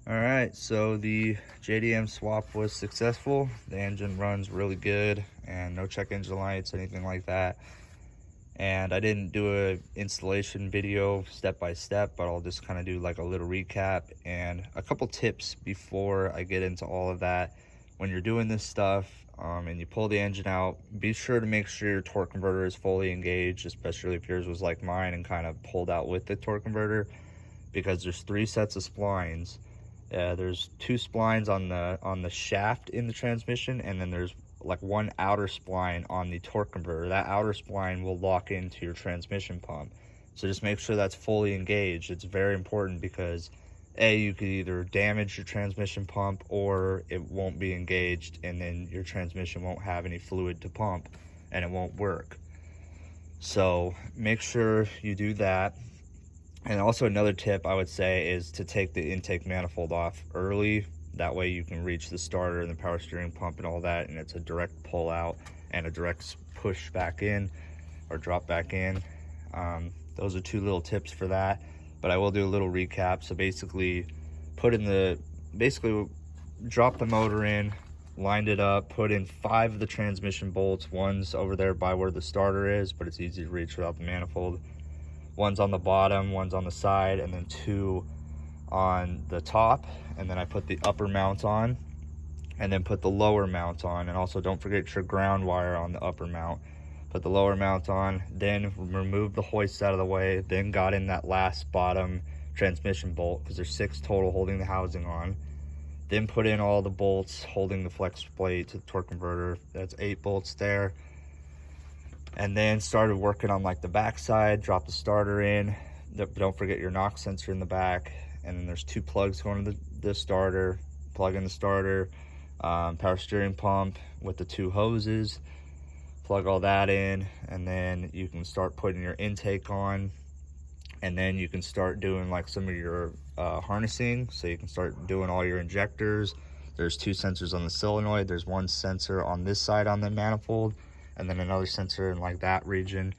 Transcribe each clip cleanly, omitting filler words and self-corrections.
All right, so the JDM swap was successful. The engine runs really good and no check engine lights, anything like that. And I didn't do a installation video step by step, but I'll just kind of do like a little recap and a couple tips before I get into all of that. When you're doing this stuff and you pull the engine out, be sure to make sure your torque converter is fully engaged, especially if yours was like mine and kind of pulled out with the torque converter, because there's 3 sets of splines. There's 2 splines on the shaft in the transmission, and then there's like 1 outer spline on the torque converter. That outer spline will lock into your transmission pump. So just make sure that's fully engaged. It's very important because you could either damage your transmission pump or it won't be engaged, and then your transmission won't have any fluid to pump and it won't work. So make sure you do that. And also another tip I would say is to take the intake manifold off early. That way you can reach the starter and the power steering pump and all that, and it's a direct pull out and a direct push back in or drop back in. Those are 2 little tips for that, but I will do a little recap. So basically drop the motor in, lined it up, put in 5 of the transmission bolts. One's over there by where the starter is, but it's easy to reach without the manifold. One's on the bottom, one's on the side, and then 2 on the top. And then I put the upper mount on and then put the lower mount on. And also don't forget your ground wire on the upper mount. Put the lower mount on, then remove the hoist out of the way, then got in that last bottom transmission bolt, because there's 6 total holding the housing on. Then put in all the bolts holding the flex plate to the torque converter. That's 8 bolts there. And then started working on like the back side, drop the starter in. Don't forget your knock sensor in the back. And then there's 2 plugs going to the starter. Plug in the starter, power steering pump with the 2 hoses. Plug all that in, and then you can start putting your intake on. And then you can start doing like some of your harnessing. So you can start doing all your injectors. There's 2 sensors on the solenoid. There's 1 sensor on this side on the manifold, and then another sensor in like that region.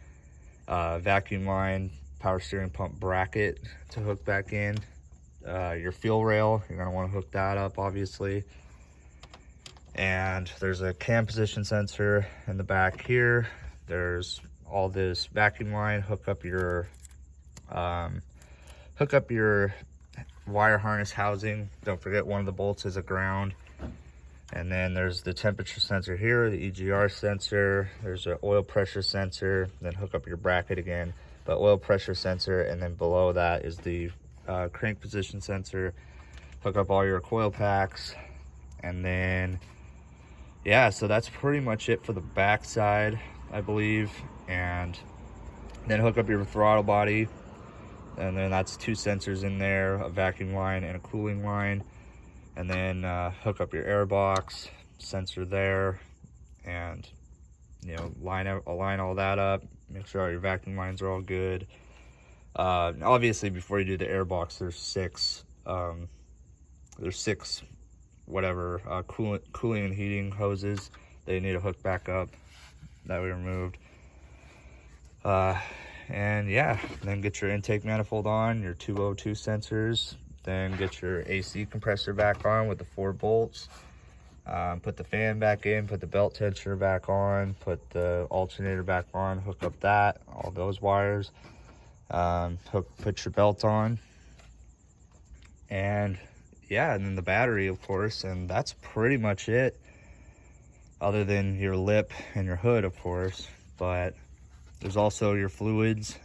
Vacuum line, power steering pump bracket to hook back in. Your fuel rail, you're going to want to hook that up obviously. And there's a cam position sensor in the back here. There's all this vacuum line. Hook up your wire harness housing. Don't forget one of the bolts is a ground. And then there's the temperature sensor here, the EGR sensor. There's an oil pressure sensor. Then hook up your bracket again, but oil pressure sensor. And then below that is the crank position sensor. Hook up all your coil packs. And then, yeah, so that's pretty much it for the back side, I believe. And then hook up your throttle body. And then that's 2 sensors in there, a vacuum line and a cooling line. And then hook up your air box sensor there, and align all that up. Make sure all your vacuum lines are all good. Obviously, before you do the air box, there's 6 cooling and heating hoses that you need to hook back up that we removed. And yeah, then get your intake manifold on, your 202 sensors. Then get your AC compressor back on with the 4 bolts. Put the fan back in, put the belt tensioner back on, put the alternator back on, hook up all those wires. Put your belt on. And yeah, and then the battery, of course, and that's pretty much it. Other than your lip and your hood, of course. But there's also your fluids.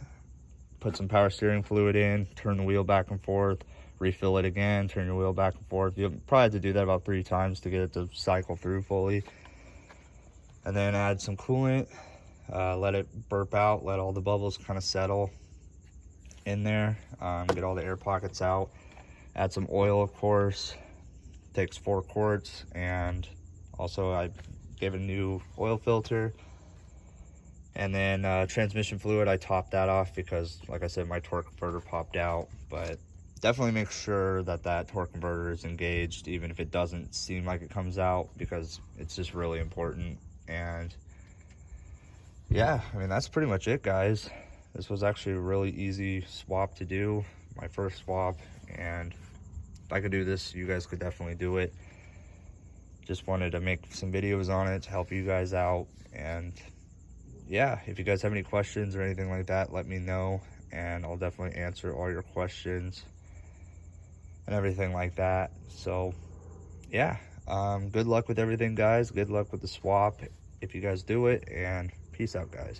Put some power steering fluid in, turn the wheel back and forth. Refill it again, turn your wheel back and forth. You'll probably have to do that about 3 times to get it to cycle through fully. And then add some coolant, let it burp out, let all the bubbles kind of settle in there, get all the air pockets out. Add some oil, of course. Takes 4 quarts, and also I gave a new oil filter. And then transmission fluid, I topped that off because, like I said, my torque converter popped out. But definitely make sure that torque converter is engaged, even if it doesn't seem like it comes out, because it's just really important. And yeah, I mean, that's pretty much it, guys. This was actually a really easy swap to do, my first swap, and If I could do this, you guys could definitely do it. Just wanted to make some videos on it to help you guys out. And yeah, if you guys have any questions or anything like that, let me know, and I'll definitely answer all your questions and everything like that. So yeah, good luck with everything, guys. Good luck with the swap if you guys do it, and peace out, guys.